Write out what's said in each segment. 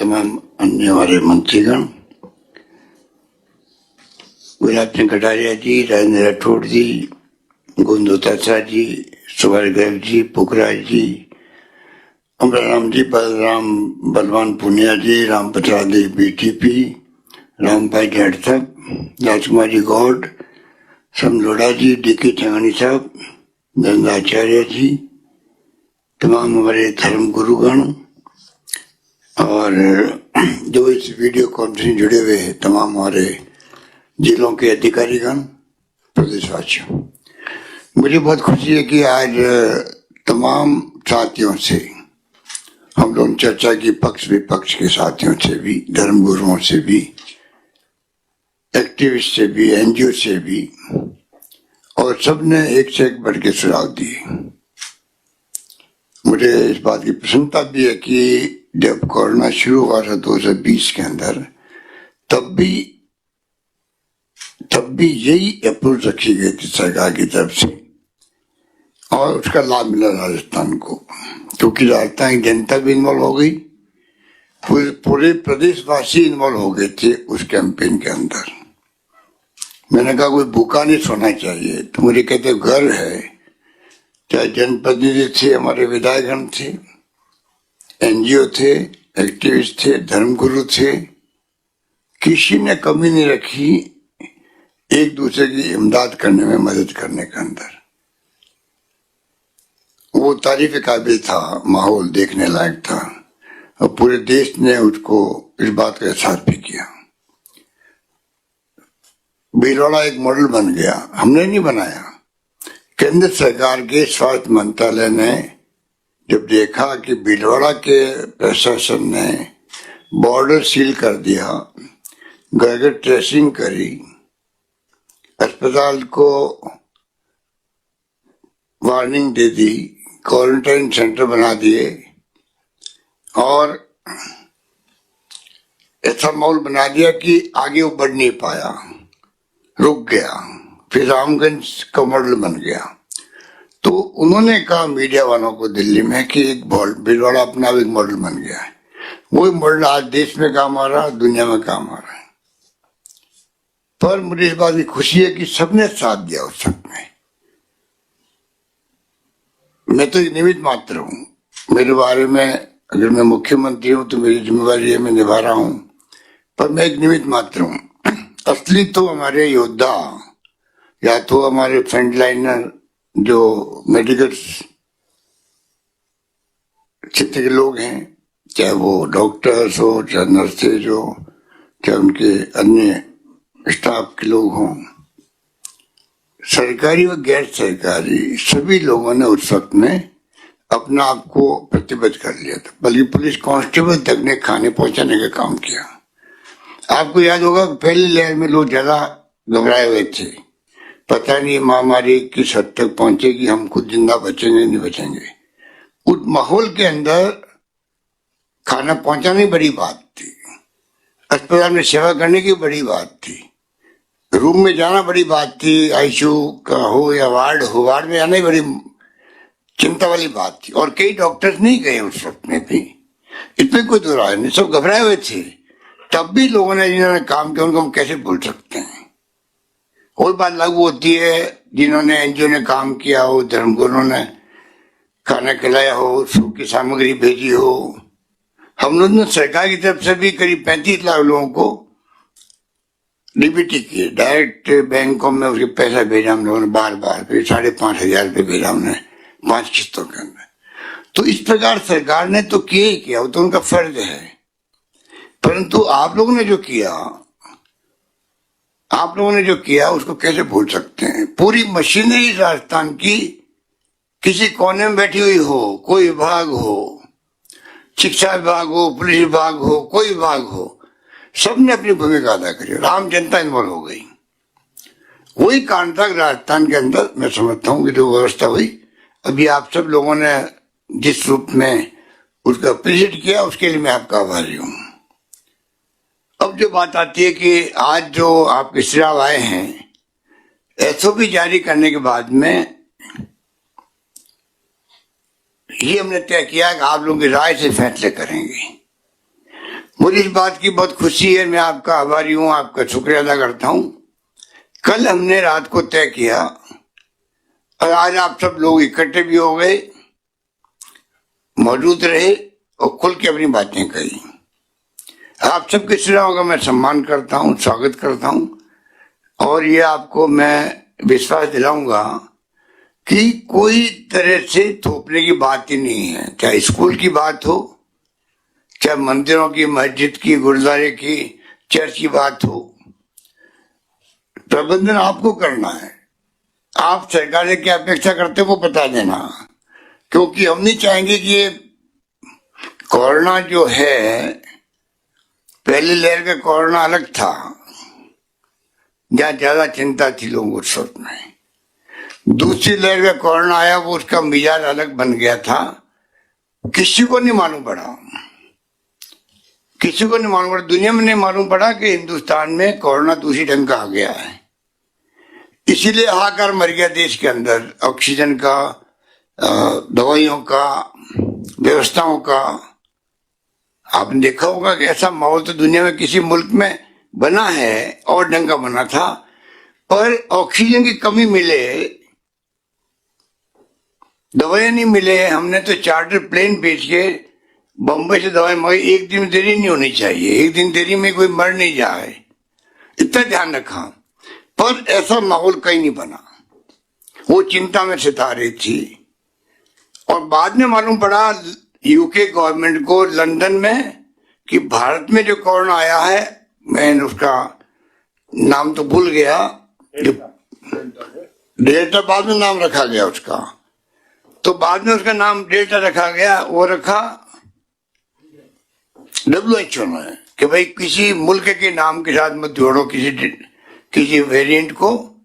तमाम अन्य हमारे मंत्रीगण, गुलाब सिंह कटारिया जी, राजेंद्र राठौड़ जी, गोविंदोत्ताचा जी, सुभाष गर्ग जी, पुखराज जी, अमराराम जी, बलराम बलवान पुनिया जी, राम प्रसाद जी बीटीपी, रामभाई जाट साहब, राजकुमार जी गौड, समलोड़ा जी, डीके चंगानी साहब, नंदाचार्य जी, तमाम हमारे धर्म गुरुगण और जो इस वीडियो कॉन्फ्रेंस जुड़े हुए हैं तमाम हमारे जिलों के अधिकारीगण, प्रदेशवासियों, मुझे बहुत खुशी है कि आज तमाम साथियों से हम लोग चर्चा की, पक्ष विपक्ष के साथियों से भी, धर्म गुरुओं से भी, एक्टिविस्ट से भी, एनजीओ से भी, और सबने एक से एक बढ़ के सुझाव दिए। मुझे इस बात की प्रसन्नता भी है कि जब कोरोना शुरू हुआ था 2020 के अंदर, तब भी यही अप्रोच रखी गई थी सरकार की तरफ से और उसका लाभ मिला राजस्थान को, क्योंकि राजस्थान की जनता भी इन्वॉल्व हो गई, पूरे प्रदेशवासी इन्वॉल्व हो गए थे उस कैंपेन के अंदर। मैंने कहा कोई भूखा नहीं सोना चाहिए, तो मुझे कहते गर्व है, चाहे जनप्रतिनिधि थे, हमारे विधायकगण थे, एनजीओ थे, एक्टिविस्ट थे, धर्मगुरु थे, किसी ने कमी नहीं रखी एक दूसरे की इमदाद करने में, मदद करने के अंदर। वो तारीफ काबिल था, माहौल देखने लायक था और पूरे देश ने उसको इस बात का एहसास भी किया। भीलवाड़ा एक मॉडल बन गया, हमने नहीं बनाया, केंद्र सरकार के स्वास्थ्य मंत्रालय ने जब देखा कि भीलवाड़ा के प्रशासन ने बॉर्डर सील कर दिया, घर ट्रेसिंग करी, अस्पताल को वार्निंग दे दी, क्वारंटाइन सेंटर बना दिए और ऐसा माहौल बना दिया कि आगे वो बढ़ नहीं पाया, रुक गया, फिर रामगंज का मॉडल बन गया। तो उन्होंने कहा मीडिया वालों को दिल्ली में कि एक भीलवाड़ा अपना एक मॉडल बन गया है। वही मॉडल आज देश में काम आ रहा है, दुनिया में काम आ रहा है। पर मुझे इस बात की खुशी है कि सबने साथ दिया उस सब में। मैं तो एक निमित्त मात्र हूं, मेरे बारे में अगर मैं मुख्यमंत्री हूं तो मेरी जिम्मेवारी है, मैं निभा रहा हूं, पर मैं एक निमित्त मात्र हूं। असली तो हमारे योद्धा या तो हमारे फ्रंटलाइनर जो मेडिकल क्षेत्र के लोग हैं, चाहे वो डॉक्टर्स हो, चाहे नर्सेज हो, चाहे उनके अन्य स्टाफ के लोग हों, सरकारी व गैर सरकारी सभी लोगों ने उस वक्त में अपना आप को प्रतिबद्ध कर लिया था। बल्कि पुलिस कांस्टेबल तक ने खाने पहुंचाने का काम किया। आपको याद होगा पहली लहर में लोग ज्यादा घबराए हुए थे, पता नहीं महामारी किस हद तक पहुंचेगी, हम खुद जिंदा बचेंगे नहीं बचेंगे। उस माहौल के अंदर खाना पहुंचाने की बड़ी बात थी, अस्पताल में सेवा करने की बड़ी बात थी, रूम में जाना बड़ी बात थी, आईसीयू का हो या वार्ड हो, वार्ड में जाना ही बड़ी चिंता वाली बात थी। और कई डॉक्टर्स नहीं गए उस वक्त में भी, इसमें कोई दो राय नहीं, सब घबराए हुए थे। तब भी लोगों ने जिन्होंने काम किया उनको हम कैसे भूल सकते हैं। और बात लागू होती है जिन्होंने एनजीओ ने काम किया हो, धर्मगुरुओं ने खाना खिलाया हो, सूख की सामग्री भेजी हो। हम लोगों ने सरकार की तरफ से भी करीब 35 लाख लोगों को डीबीटी किए, डायरेक्ट बैंकों में उसके पैसा भेजा हम लोगों ने बार, फिर 5,500 रुपये भेजा हमने 5 किस्तों के अंदर। तो इस प्रकार सरकार ने तो किया ही किया, वो तो उनका फर्ज है। परंतु आप लोगों ने जो किया उसको कैसे भूल सकते हैं। पूरी मशीनरी राजस्थान की किसी कोने में बैठी हुई हो, कोई विभाग हो, शिक्षा विभाग हो, पुलिस विभाग हो, कोई विभाग हो, सबने अपनी भूमिका अदा करी, आम जनता इन्वॉल्व हो गई। वही कारण था राजस्थान के अंदर, मैं समझता हूँ कि जो व्यवस्था हुई, अभी आप सब लोगों ने जिस रूप में उसका अप्रिशिएट किया उसके लिए मैं आपका आभारी हूँ। अब जो बात आती है कि आज जो आप सुझाव आए हैं, एसओपी जारी करने के बाद में ये हमने तय किया कि आप लोगों की राय से फैसले करेंगे। मुझे इस बात की बहुत खुशी है, मैं आपका आभारी हूं, आपका शुक्रिया अदा करता हूं। कल हमने रात को तय किया और आज आप सब लोग इकट्ठे भी हो गए, मौजूद रहे और खुल के अपनी बातें कही। आप सबके सुझावों का मैं सम्मान करता हूं, स्वागत करता हूं और ये आपको मैं विश्वास दिलाऊंगा कि कोई तरह से थोपने की बात ही नहीं है। चाहे स्कूल की बात हो, चाहे मंदिरों की, मस्जिद की, गुरुद्वारे की, चर्च की बात हो, प्रबंधन आपको करना है। आप सरकार से क्या अपेक्षा करते हो वो बता देना, क्योंकि हम नहीं चाहेंगे कि ये कोरोना जो है, पहली लहर का कोरोना अलग था, जहां ज्यादा चिंता थी लोगों को उस वक्त में। दूसरी लहर का कोरोना आया, वो उसका मिजाज अलग बन गया था। किसी को नहीं मालूम पड़ा, किसी को नहीं मालूम पड़ा, दुनिया में नहीं मालूम पड़ा कि हिंदुस्तान में कोरोना दूसरी ढंग का आ गया है। इसीलिए हाहाकार मर गया देश के अंदर, ऑक्सीजन का, दवाइयों का, व्यवस्थाओं का। आपने देखा होगा कि ऐसा माहौल तो दुनिया में किसी मुल्क में बना है और ढंग का बना था, पर ऑक्सीजन की कमी मिले, दवाइयां नहीं मिले। हमने तो चार्टर प्लेन भेज के बम्बई से दवाई मंगाई, एक दिन में देरी नहीं होनी चाहिए, एक दिन देरी में कोई मर नहीं जाए, इतना ध्यान रखा, पर ऐसा माहौल कहीं नहीं बना। वो चिंता में सिता रही थी और बाद में मालूम पड़ा यूके गवर्नमेंट को लंदन में कि भारत में जो कोरोना आया है, मैं उसका नाम तो भूल गया, डेल्टा बाद में नाम रखा गया उसका, तो बाद में उसका नाम डेल्टा रखा गया, वो रखा WHO में कि भाई किसी मुल्क के नाम के साथ मत जोड़ो किसी वेरिएंट को,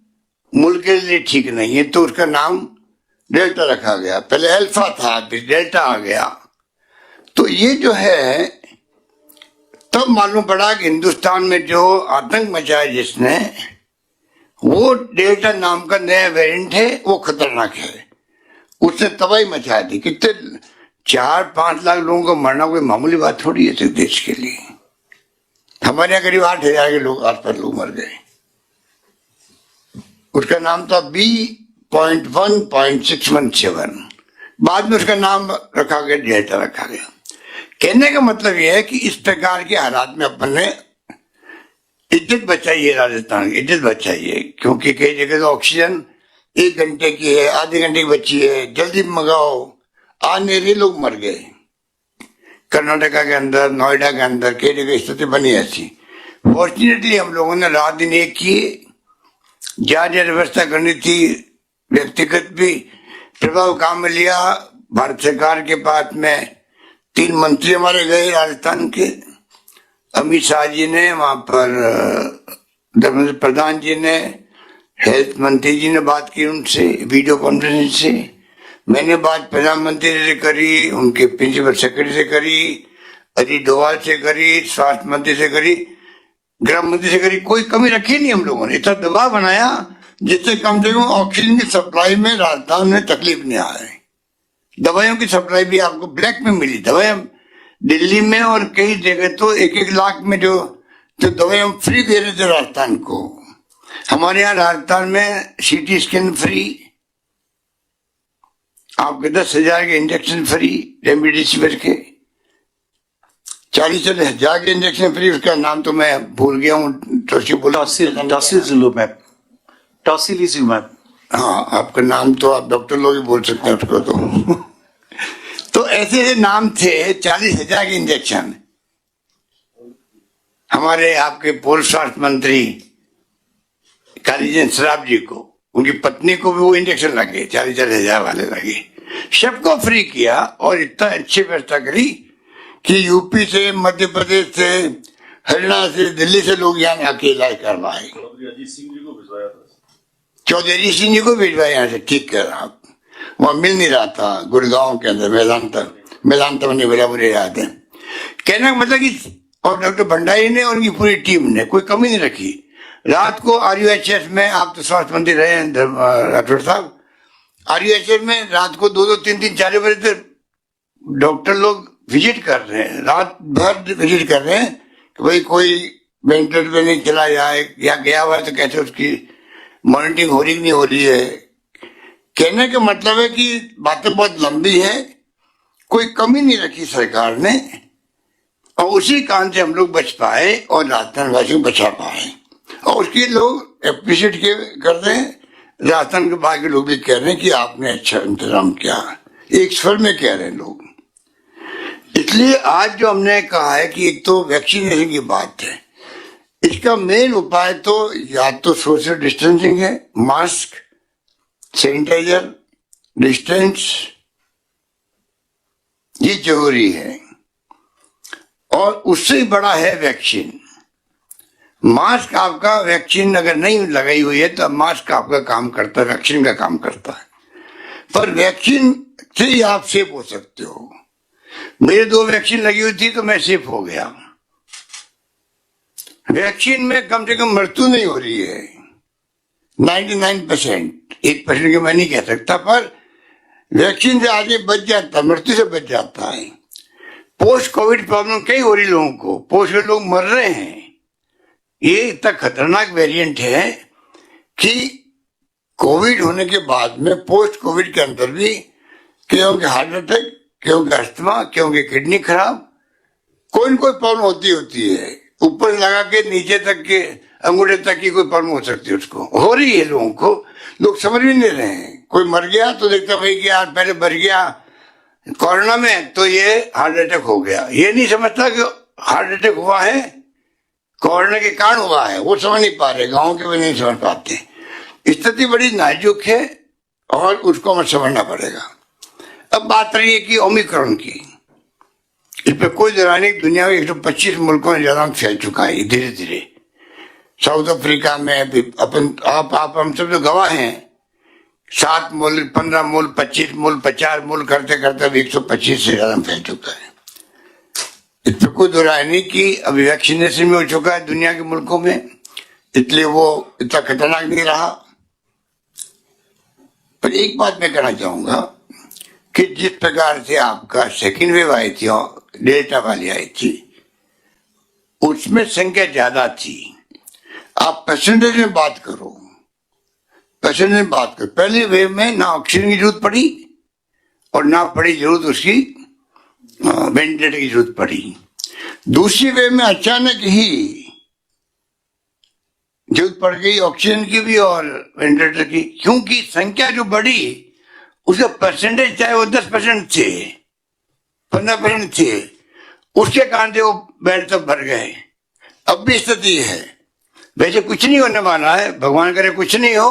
मुल्क के लिए ठीक नहीं है, तो उसका नाम डेल्टा रखा गया। पहले अल्फा था, फिर डेल्टा आ गया। तो ये जो है, तब मालूम पड़ा कि हिंदुस्तान में जो आतंक मचाया जिसने, वो डेल्टा नाम का नया वेरिएंट है, वो खतरनाक है। उसने तबाही मचा दी। कितने 4-5 लाख लोगों को मरना कोई मामूली बात थोड़ी है इस देश के लिए। हमारे यहाँ करीब 8,000 के लोग, आसपास लोग मर गए। उसका नाम था B.1.617, बाद में उसका नाम रखा गया, डेल्टा रखा गया। कहने का मतलब यह है कि इस प्रकार के हालात में अपन ने इज्जत बचाई है, राजस्थान की इज्जत बचाई है, क्योंकि कई जगह तो ऑक्सीजन 1 घंटे की है, आधे घंटे की बची है, जल्दी मंगाओ, आज मेरे लोग मर गए। कर्नाटका के अंदर, नोएडा के अंदर कई जगह स्थिति बनी ऐसी। फॉर्चुनेटली हम लोगों ने रात दिन एक किए, जहाँ व्यवस्था करनी थी, व्यक्तिगत भी प्रभाव काम में लिया। भारत सरकार के पास में 3 मंत्री हमारे गए राजस्थान के, अमित शाह जी ने वहां पर, धर्मेंद्र प्रधान जी ने, हेल्थ मंत्री जी ने बात की उनसे वीडियो कॉन्फ्रेंस से, मैंने बात प्रधानमंत्री से करी, उनके प्रिंसिपल सेक्रेटरी से करी, अजीत डोभाल से करी, स्वास्थ्य मंत्री से करी, गृह मंत्री से करी, कोई कमी रखी नहीं हम लोगों ने। इतना दबाव बनाया जिससे कम से कम ऑक्सीजन की सप्लाई में राजस्थान में तकलीफ नहीं आए। दवाइयों की सप्लाई भी आपको ब्लैक में मिली। दवाइयां दिल्ली में और कई जगह तो 1-1 लाख में जो दवाई हम फ्री दे रहे थे राजस्थान को। हमारे यहाँ राजस्थान में CT स्कैन फ्री, आपके 10,000 के इंजेक्शन फ्री, रेमडेसिविर के 40,000 के इंजेक्शन फ्री। उसका नाम तो मैं भूल गया हूँ, टॉसिलिजुमैब। हाँ, आपका नाम तो आप डॉक्टर लोग ही बोल सकते हैं उसको तो ऐसे ऐसे नाम थे। 40,000 के इंजेक्शन। हमारे आपके पूर्व स्वास्थ्य मंत्री कालीचंद श्राफ जी को, उनकी पत्नी को भी वो इंजेक्शन लगे, 40,000 वाले लगे। सबको फ्री किया और इतना अच्छी व्यवस्था करी कि यूपी से, मध्य प्रदेश से, हरियाणा से, दिल्ली से लोग यहाँ आके इलाज करवाए। चौधरी अजीत सिंह जी को भिजवाया यहाँ से, ठीक कर आप। वहां मिल नहीं रहा था गुड़गांव के अंदर, मैदान नहीं बोला, मुझे याद है। कहने का मतलब कि, और डॉक्टर भंडारी ने और उनकी पूरी टीम ने कोई कमी नहीं रखी। रात को RUHS में, आप तो स्वास्थ्य मंत्री रहे हैं राठौर साहब, RUHS में रात को 2-2, 3-3, 4 बजे तक डॉक्टर लोग विजिट कर रहे हैं, रात भर विजिट कर रहे हैं कि भाई कोई वेंटिलेटर पे नहीं चला जाए, या गया हुआ है तो कैसे उसकी मॉनिटरिंग हो रही नहीं हो रही है। कहने का मतलब है कि बातें बहुत लंबी है, कोई कमी नहीं रखी सरकार ने, और उसी कारण से हम लोग बच पाए और राजस्थान वासियों को बचा पाए, और उसके लोग अप्रिशिएट कर रहे हैं। राजस्थान के बाकी लोग भी कह रहे हैं कि आपने अच्छा इंतजाम किया, एक स्वर में कह रहे हैं लोग। इसलिए आज जो हमने कहा है कि एक तो वैक्सीनेशन की बात है, इसका मेन उपाय तो या तो सोशल डिस्टेंसिंग है, मास्क, सैनिटाइजर, डिस्टेंस, ये जरूरी है, और उससे बड़ा है वैक्सीन। मास्क आपका, वैक्सीन अगर नहीं लगाई हुई है तो मास्क आपका काम करता है, वैक्सीन का काम करता है, पर वैक्सीन से ही आप सेफ हो सकते हो। मेरे 2 वैक्सीन लगी हुई थी तो मैं सेफ हो गया। वैक्सीन में कम से कम मृत्यु नहीं हो रही है, 99%, 1% की मैं नहीं कह सकता, पर वैक्सीन से आदमी बच जाता है, मृत्यु से बच जाता है। पोस्ट कोविड प्रॉब्लम कई हो रही लोगों को, पोस्ट में लोग मर रहे हैं। ये इतना खतरनाक वेरिएंट है कि कोविड होने के बाद में पोस्ट कोविड के अंदर भी क्योंकि हार्ट अटैक, क्योंकि अस्थमा, क्योंकि किडनी खराब, कोई न कोई प्रॉब्लम होती है। ऊपर लगा के नीचे तक के अंगूठे तक की कोई प्रॉब्लम हो सकती है, उसको हो रही है लोगों को, लोग समझ भी नहीं रहे हैं। कोई मर गया तो देखता भाई कि यार पहले मर गया कोरोना में तो ये हार्ट अटैक हो गया, ये नहीं समझता कि हार्ट अटैक हुआ है कोरोना के कारण हुआ है, वो समझ नहीं पा रहे, गाँव के भी नहीं समझ पाते। स्थिति बड़ी नाजुक है और उसको हमें समझना पड़ेगा। अब बात रही है कि ओमिक्रॉन की, इस पर कोई जरा नहीं, दुनिया में 125 मुल्कों में ज्यादा फैल चुका है धीरे धीरे। साउथ अफ्रीका में भी अपन आप हम सब जो गवाह हैं, 7 मुल्क, 15 मुल्क, 25 मुल्क, 50 मुल्क करते करते अब 125 से ज्यादा फैल चुका है। इस पर कोई दो राय नहीं कि अभी वैक्सीनेशन में हो चुका है दुनिया के मुल्कों में, इसलिए वो इतना खतरनाक नहीं रहा। पर एक बात मैं कहना चाहूंगा कि जिस प्रकार से आपका सेकेंड वेव आई थी और डेल्टा वाली आई थी, उसमें संख्या ज्यादा थी। आप परसेंटेज में बात करो, परसेंटेज में बात करो। पहली वेव में ना ऑक्सीजन की जरूरत पड़ी और ना पड़ी जरूरत उसकी वेंटिलेटर की जरूरत पड़ी। दूसरी वेव में अचानक ही जरूरत पड़ गई ऑक्सीजन की भी और वेंटिलेटर की, क्योंकि संख्या जो बढ़ी उसका परसेंटेज चाहे वो 10% थे, 15% थे, उसके कारण से वो बेड तक भर गए। अब भी स्थिति है, वैसे कुछ नहीं होने वाला है, भगवान करे कुछ नहीं हो,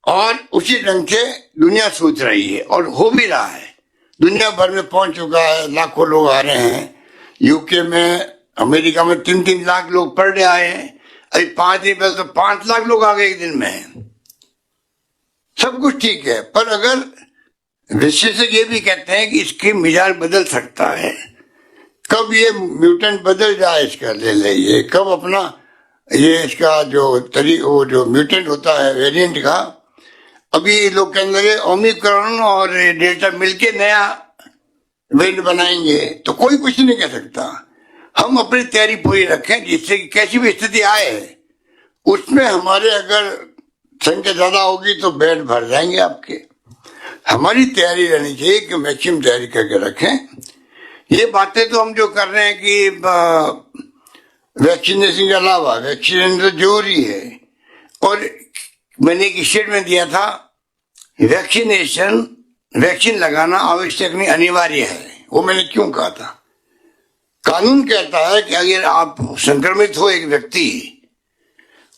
और उसी ढंग से दुनिया सोच रही है और हो भी रहा है। दुनिया भर में पहुंच चुका है, लाखों लोग आ रहे हैं। यूके में, अमेरिका में 3-3 लाख लोग पर डे आए हैं। अभी 5 दिन पहले तो 5 लाख लोग आ गए एक दिन में। सब कुछ ठीक है, पर अगर विशेषज्ञ ये भी कहते हैं कि इसकी मिजाज बदल सकता है, कब ये म्यूटेंट बदल जाए इसका ले ये, कब अपना ये इसका जो वो जो म्यूटेंट होता है वेरिएंट का, अभी लोग कहने लगे ओमिक्रॉन और डेल्टा मिलके नया वेरिएंट बनाएंगे, तो कोई कुछ नहीं कह सकता। हम अपनी तैयारी पूरी रखें, जिससे कि कैसी भी स्थिति आए उसमें हमारे अगर संख्या ज्यादा होगी तो बेड भर जाएंगे आपके। हमारी तैयारी रहनी चाहिए कि मैक्सिमम तैयारी करके रखें। ये बातें तो हम जो कर रहे हैं कि वैक्सीनेशन के अलावा वैक्सीनेशन तो जरूरी है, और मैंने एक स्टेटमेंट दिया था, वैक्सीन लगाना आवश्यक नहीं अनिवार्य है। वो मैंने क्यों कहा था? कानून कहता है कि अगर आप संक्रमित हो, एक व्यक्ति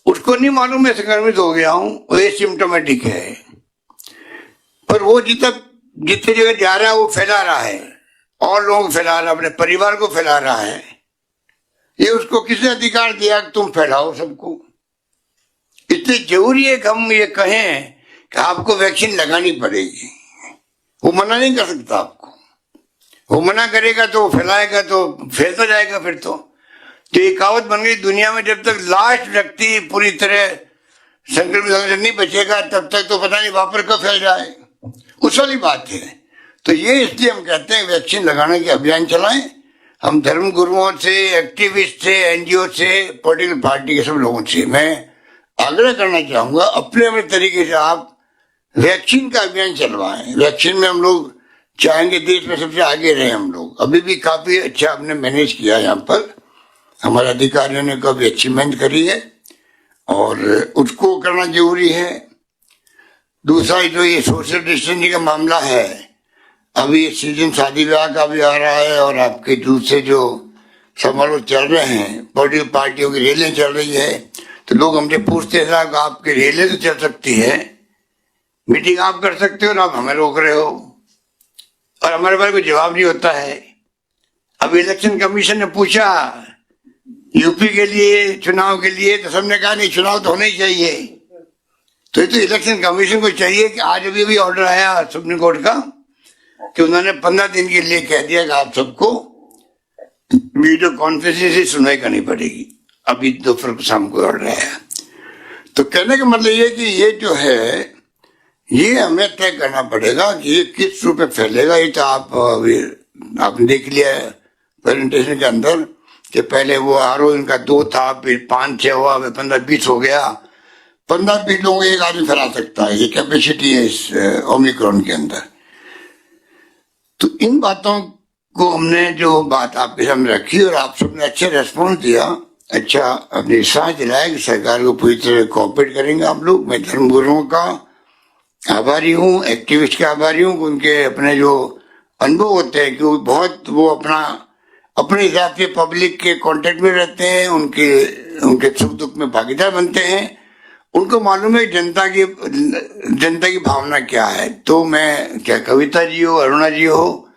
उसको नहीं मालूम मैं संक्रमित हो गया हूं, वो एसिम्प्टोमेटिक है, पर वो जितने जगह जा रहा है वो फैला रहा है, और लोगों को फैला रहा है, अपने परिवार को फैला रहा है। ये उसको किसने अधिकार दिया कि तुम फैलाओ सबको? इसलिए जरूरी है कि हम ये कहें कि आपको वैक्सीन लगानी पड़ेगी। वो मना नहीं कर सकता आपको, वो मना करेगा तो वो फैलाएगा तो फैलता जाएगा। फिर तो ये कहावत बन गई दुनिया में, जब तक लास्ट व्यक्ति पूरी तरह संक्रमित होने से नहीं बचेगा तब तक तो पता नहीं वापस कब फैल जाए। उस वाली बात है। तो ये इसलिए हम कहते हैं वैक्सीन लगाने के अभियान चलाएं। हम धर्म गुरुओं से, एक्टिविस्ट से, एनजीओ से, पॉलिटिकल पार्टी के सब लोगों से मैं आग्रह करना चाहूंगा, अपने अपने तरीके से आप वैक्सीन का अभियान चलवाएं। वैक्सीन में हम लोग चाहेंगे देश में सबसे आगे रहे। हम लोग अभी भी काफी अच्छा हमने मैनेज किया, यहाँ पर हमारे अधिकारियों ने काफी अच्छी मेहनत करी है और उसको करना जरूरी है। दूसरा जो ये सोशल डिस्टेंसिंग का मामला है, अभी ये सीजन शादी ब्याह का भी आ रहा है और आपके दूसरे जो समारोह चल रहे हैं, पॉलिटिकल पार्टियों की रैलियां चल रही है, तो लोग हमसे पूछते हैं साहब आपकी रैली तो चल सकती है, मीटिंग आप कर सकते हो ना, आप हमें रोक रहे हो, और हमारे पास कोई जवाब नहीं होता है। अब इलेक्शन कमीशन ने पूछा यूपी के लिए चुनाव के लिए, तो सबने कहा नहीं चुनाव तो होना ही चाहिए। तो ये तो इलेक्शन कमीशन को चाहिए कि आज अभी ऑर्डर आया सुप्रीम कोर्ट का कि उन्होंने 15 दिन के लिए कह दिया कि आप सबको वीडियो कॉन्फ्रेंसिंग से सुनवाई करनी पड़ेगी। अभी दोपहर को शाम को ऑर्डर आया। तो कहने का मतलब ये कि ये जो है ये हमें तय करना पड़ेगा कि ये किस रूप में फैलेगा। ये तो आपने देख लिया प्रेजेंटेशन के अंदर कि पहले वो आरओ इनका 2 था, फिर 5-6 हुआ, फिर 15-20 हो गया। 15-20 लोगों को एक आदमी फैला सकता है, ये कैपेसिटी है इस ओमिक्रॉन के अंदर। तो इन बातों को हमने जो बात आपके सामने रखी और आप सबने अच्छे रेस्पॉन्स दिया, अच्छा अपने साथ दिलाया कि सरकार को पूरी तरह कोऑपरेट करेंगे आप लोग। मैं धर्मगुरुओं का आभारी हूँ, एक्टिविस्ट का आभारी हूँ, उनके अपने जो अनुभव होते हैं कि वो अपने हिसाब से पब्लिक के कांटेक्ट में रहते हैं, उनके सुख दुख में भागीदार बनते हैं, उनको मालूम है जनता की भावना क्या है। तो मैं क्या कविता जी हो, अरुणा जी हो,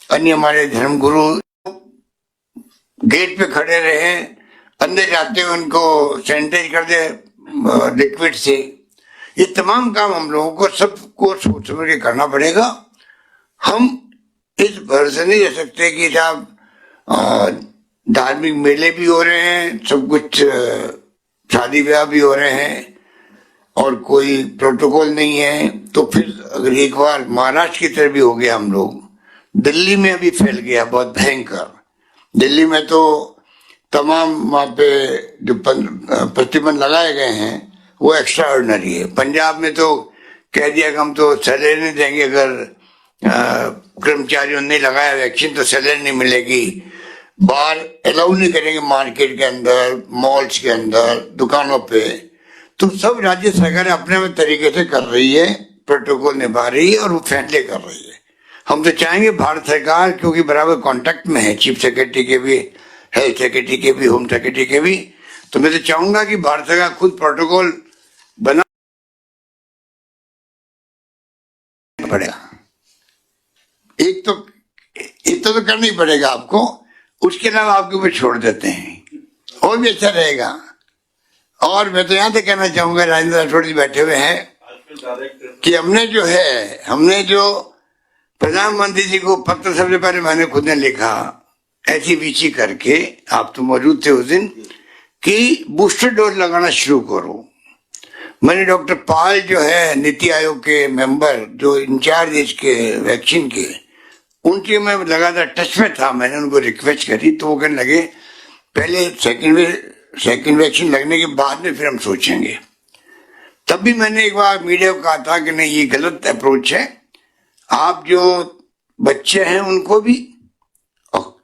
अन्य हमारे धर्मगुरु गेट पे खड़े रहे, अंदर जाते हुए उनको सैनिटाइज कर दे लिक्विड से। ये तमाम काम हम लोगों को सबको सोच समझ के करना पड़ेगा। हम इस भरोसे नहीं रह सकते कि साहब धार्मिक मेले भी हो रहे हैं, सब कुछ शादी ब्याह भी हो रहे हैं और कोई प्रोटोकॉल नहीं है। तो फिर अगर एक बार महाराष्ट्र की तरफ भी हो गया, हम लोग दिल्ली में अभी फैल गया बहुत भयंकर। दिल्ली में तो तमाम वहां पे जो प्रतिबंध लगाए गए हैं वो एक्स्ट्रा ऑर्डिनरी है। पंजाब में तो कह दिया कि हम तो सैलरी नहीं देंगे, अगर कर्मचारियों ने लगाया वैक्सीन तो सैलरी नहीं मिलेगी। बाहर अलाउ नहीं करेंगे, मार्केट के अंदर, मॉल्स के अंदर, दुकानों पे। तो सब राज्य सरकारें अपने अपने तरीके से कर रही है, प्रोटोकॉल निभा रही है और वो फैसले कर रही है। हम तो चाहेंगे भारत सरकार, क्योंकि बराबर कांटेक्ट में है चीफ सेक्रेटरी के भी, हेल्थ सेक्रेटरी के भी, होम सेक्रेटरी के भी, तो मैं तो चाहूंगा कि भारत सरकार खुद प्रोटोकॉल बना पड़ेगा। एक तो करना ही पड़ेगा आपको, उसके अलावा आपके ऊपर छोड़ देते हैं और भी अच्छा रहेगा। और मैं तो यहाँ से कहना चाहूंगा, राजेंद्र राठौड़ जी बैठे हुए हैं, कि हमने जो प्रधानमंत्री जी को पत्र सबसे पहले मैंने खुद ने लिखा, ऐसी वीची करके, आप तो मौजूद थे उस दिन, कि बूस्टर डोज लगाना शुरू करो। मैंने डॉक्टर पाल जो है नीति आयोग के मेंबर, जो इंचार्ज इसके वैक्सीन के, उनके मैं लगातार टच में था। मैंने उनको रिक्वेस्ट करी तो वो कहने लगे पहले सेकंड वैक्सीन लगने के बाद में फिर हम सोचेंगे। तब भी मैंने एक बार मीडिया को कहा था कि नहीं, ये गलत अप्रोच है। आप जो बच्चे हैं उनको भी और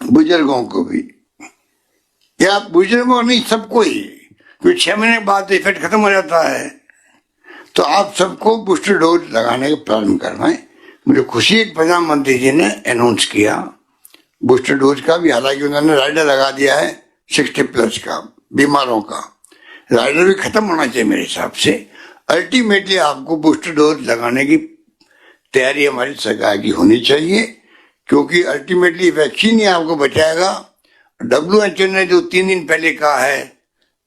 बुजुर्गों को भी, या बुजुर्गों नहीं सबको ही, क्योंकि 6 महीने बाद इफेक्ट खत्म हो जाता है। तो आप सबको बूस्टर डोज लगाने का प्रारंभ करवाएं। मुझे खुशी है प्रधानमंत्री जी ने अनाउंस किया बूस्टर डोज का भी, हालांकि उन्होंने राइडर लगा दिया है 60+ का, बीमारों का राइडर भी खत्म होना चाहिए मेरे हिसाब से। अल्टीमेटली आपको बूस्टर डोज लगाने की तैयारी हमारी सरकार की होनी चाहिए, क्योंकि अल्टीमेटली वैक्सीन ही आपको बचाएगा। WHO ने जो 3 दिन पहले कहा है,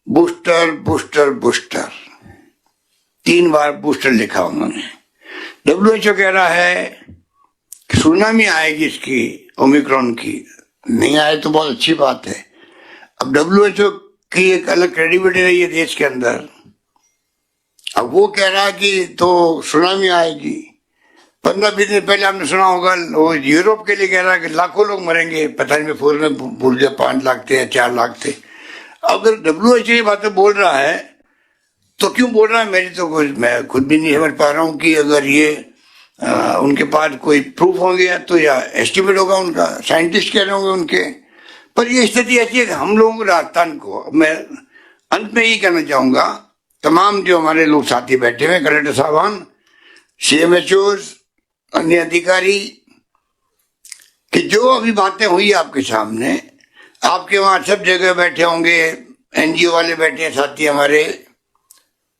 बूस्टर बूस्टर बूस्टर, 3 बार बूस्टर लिखा उन्होंने। WHO कह रहा है कि सुनामी आएगी इसकी, ओमिक्रॉन की। नहीं आए तो बहुत अच्छी बात है। अब WHO की एक अलग क्रेडिबिलिटी रही है देश के अंदर। अब वो कह रहा है कि तो सुनामी आएगी, 15-20 दिन पहले आपने सुना होगा वो यूरोप के लिए कह रहा है कि लाखों लोग मरेंगे, पता नहीं मैं फोन में भूल गया, 5 लाख थे या 4 लाख थे। अगर WHO ये बातें बोल रहा है तो क्यों बोल रहा है, मेरी तो कुछ मैं खुद भी नहीं समझ पा रहा हूँ कि अगर ये उनके पास कोई प्रूफ होंगे तो या एस्टिमेट होगा उनका, साइंटिस्ट कह रहे होंगे उनके। पर ये स्थिति ऐसी है कि हम लोगों को राजस्थान को, मैं अंत में यही कहना चाहूंगा तमाम जो हमारे लोग साथी बैठे हुए, कलेक्टर साहबान, CMHOs, अन्य अधिकारी, कि जो अभी बातें हुई आपके सामने, आपके वहां सब जगह बैठे होंगे, NGO वाले बैठे हैं साथी हमारे,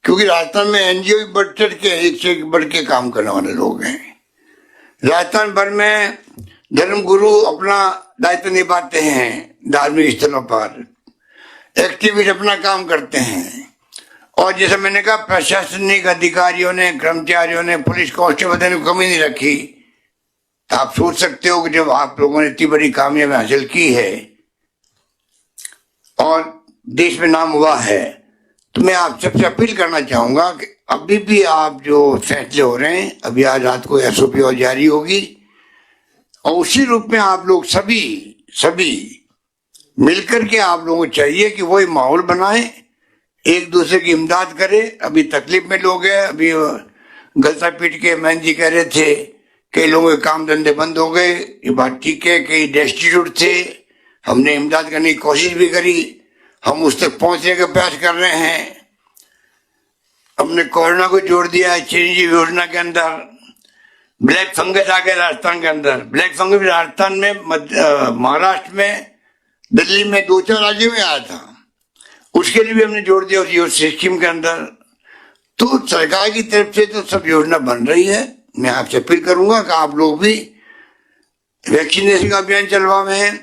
क्योंकि राजस्थान में NGO बढ़ चढ़ के एक से बढ़ के काम करने वाले लोग हैं। राजस्थान भर में धर्म गुरु अपना दायित्व निभाते हैं, धार्मिक स्थलों पर एक्टिविस्ट अपना काम करते हैं, और जैसे मैंने कहा प्रशासनिक अधिकारियों ने, कर्मचारियों ने, पुलिस कांस्टेबल ने कमी नहीं रखी। आप सोच सकते हो कि जब आप लोगों ने इतनी बड़ी कामयाबी हासिल की है और देश में नाम हुआ है, तो मैं आप सबसे अपील करना चाहूंगा कि अभी भी आप जो फैसले हो रहे हैं, अभी आज रात को SOP और जारी होगी, और उसी रूप में आप लोग सभी मिलकर के आप लोगों को चाहिए कि वही माहौल बनाए, एक दूसरे की इमदाद करे। अभी तकलीफ में लोग हैं, अभी गलता पीट के मैन जी कह रहे थे कई लोगों के काम धंधे बंद हो गए, ये बात ठीक है, कई डेस्टिट्यूट थे, हमने इमदाद करने की कोशिश भी करी, हम उस तक पहुंचने का प्रयास कर रहे हैं। हमने कोरोना को जोड़ दिया है चिरंजीवी योजना के अंदर। ब्लैक फंगस आ गया राजस्थान के अंदर, ब्लैक फंगस राजस्थान में, महाराष्ट्र में, दिल्ली में, 2-4 राज्यों में आया था, उसके लिए भी हमने जोड़ दिया उस स्कीम के अंदर। तो सरकार की तरफ से तो सब योजना बन रही है। मैं आपसे अपील करूंगा कि आप लोग भी वैक्सीनेशन का अभियान चलवाएं,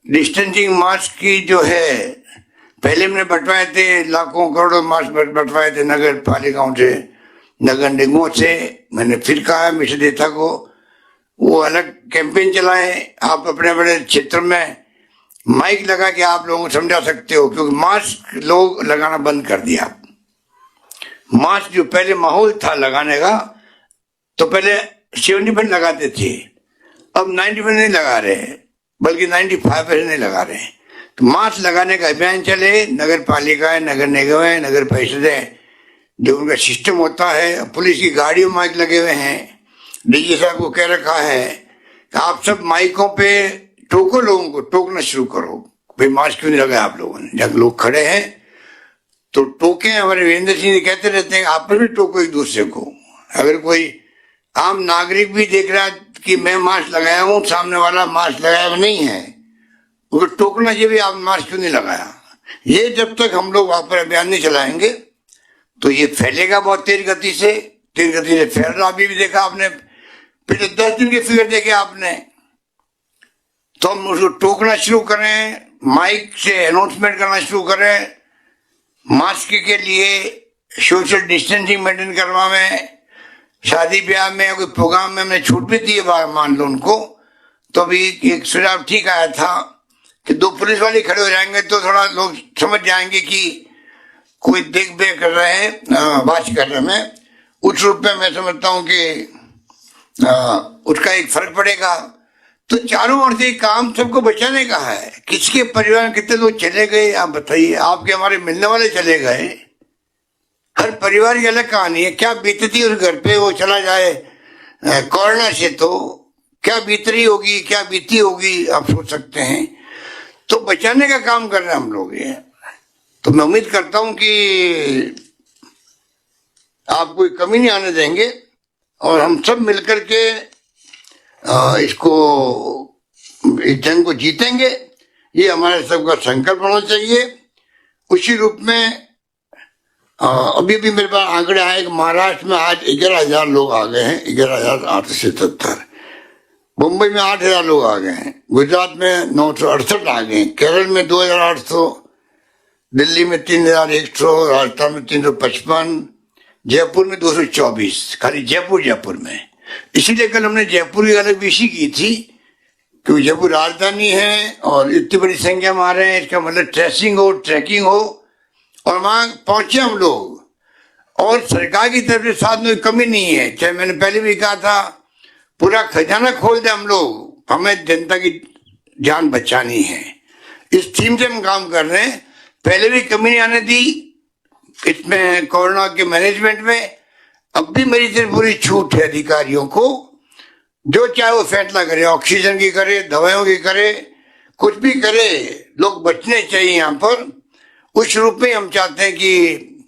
डिस्टेंसिंग मास्क की जो है, पहले हमने बंटवाए थे, लाखों करोड़ों मास्क बंटवाए थे नगर पालिकाओं से, नगर निगमों से। मैंने फिर कहा मिशन देता को वो अलग कैंपेन चलाए, आप अपने अपने क्षेत्र में माइक लगा के आप लोगों को समझा सकते हो, क्योंकि मास्क लोग लगाना बंद कर दिया। मास्क जो पहले माहौल था लगाने का, तो पहले 70% लगाते थे, अब 90% नहीं लगा रहे, बल्कि 95% नहीं लगा रहे। तो मास्क लगाने का अभियान चले, नगर पालिकाएं, नगर निगम है, नगर परिषदें, जो उनका सिस्टम होता है, पुलिस की गाड़ियों में माइक लगे हुए हैं। DG साहब को कह रखा है कि आप सब माइकों पे टोको, लोगों को टोकना शुरू करो, भाई मास्क क्यों नहीं लगाया आप लोगों ने, जब लोग खड़े हैं तो टोके। हमारे वीरेंद्र सिंह जी कहते रहते हैं आप पर भी टोको एक दूसरे को। अगर कोई आम नागरिक भी देख रहा है कि मैं मास्क लगाया हूं, सामने वाला मास्क लगाया हुआ नहीं है, वो टोकना चाहिए आप मास्क क्यों नहीं लगाया। ये जब तक हम लोग वहां पर अभियान नहीं चलाएंगे तो ये फैलेगा बहुत तेज गति से फैल रहा। अभी भी देखा आपने, पिछले 10 दिन के फिगर देखे आपने। तो हम उसको टोकना शुरू करें, माइक से अनाउंसमेंट करना शुरू करें, मास्क के लिए सोशल डिस्टेंसिंग मेंटेन करवाएं। शादी ब्याह में कोई प्रोग्राम में हमने छूट भी दी है, मान लो उनको, तो अभी एक सुझाव ठीक आया था कि 2 पुलिस वाले खड़े हो जाएंगे तो थोड़ा लोग समझ जाएंगे कि कोई देख बेख कर रहे हैं, वाच कर रहे हैं। उस रूप में मैं समझता हूँ कि उसका एक फर्क पड़ेगा। तो चारों ओर से काम सबको बचाने का है। किसके परिवार में कितने लोग चले गए आप बताइए, आपके हमारे मिलने वाले चले गए, हर परिवार की अलग कहानी है। क्या बीतती उस घर पे, वो चला जाए कोरोना से, तो क्या बीत रही होगी, क्या बीती होगी, आप सोच सकते हैं। तो बचाने का काम कर रहे हैं हम लोग ये। तो मैं उम्मीद करता हूं कि आप कोई कमी नहीं आने देंगे और हम सब मिलकर के इसको, इस जंग को जीतेंगे। ये हमारे सबका संकल्प होना चाहिए। उसी रूप में अभी भी मेरे पास आंकड़े आए कि महाराष्ट्र में आज 11,000 लोग आ गए हैं, 11,877। मुंबई में 8,000 लोग आ गए हैं, गुजरात में 968 आ गए हैं, केरल में 2,800, दिल्ली में 3,100, राजस्थान में 355, जयपुर में 224, खाली जयपुर में। इसीलिए कल हमने जयपुर की अलग विषय की थी, क्योंकि जयपुर राजधानी है और इतनी बड़ी संख्या में आ रहे हैं, इसका मतलब ट्रेसिंग हो, ट्रैकिंग हो, और वहां पहुंचे हम लोग। और सरकार की तरफ से साथ में कमी नहीं है। चाहे मैंने पहले भी कहा था पूरा खजाना खोल दे हम लोग, हमें जनता की जान बचानी है, इस थीम से हम काम कर रहे हैं। पहले भी कमी नहीं आने दी इसमें कोरोना के मैनेजमेंट में, अब भी मेरी तरफ पूरी छूट है अधिकारियों को, जो चाहे वो फैसला करे, ऑक्सीजन की करे, दवाइयों की करे, कुछ भी करे, लोग बचने चाहिए यहाँ पर। उस रूप में हम चाहते हैं कि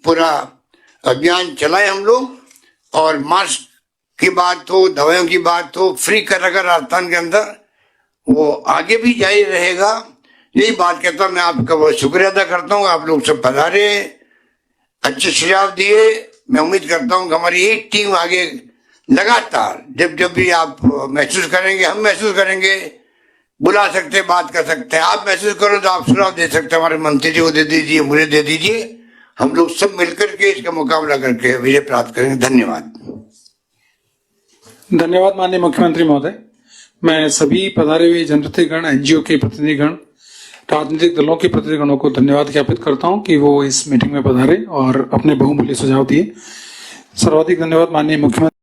पूरा अभियान चलाए हम लोग, और मास्क की बात हो, दवाइयों की बात हो, फ्री कर रखा राजस्थान के अंदर, वो आगे भी जारी रहेगा। यही बात कहता हूँ, मैं आपका बहुत शुक्रिया अदा करता हूँ। आप लोग सब पधारे, अच्छे सुझाव दिए। मैं उम्मीद करता हूँ कि हमारी एक टीम आगे लगातार जब जब भी आप महसूस करेंगे, हम महसूस करेंगे, बुला सकते, बात कर सकते हैं। आप महसूस करो तो आप सुझाव दे सकते हैं, हमारे मंत्री जी को दे दीजिए, मुझे दे दीजिए, हम लोग सब मिलकर के इसका मुकाबला करके विजय प्राप्त करेंगे। धन्यवाद। धन्यवाद माननीय मुख्यमंत्री महोदय। मैं सभी पधारे हुए जनप्रतिनिधिगण, एनजीओ के प्रतिनिधिगण, राजनीतिक दलों के प्रतिनिधिगणों को धन्यवाद ज्ञापित करता हूं कि वो इस मीटिंग में पधारे और अपने बहुमूल्य सुझाव दिए। सर्वाधिक धन्यवाद माननीय मुख्यमंत्री।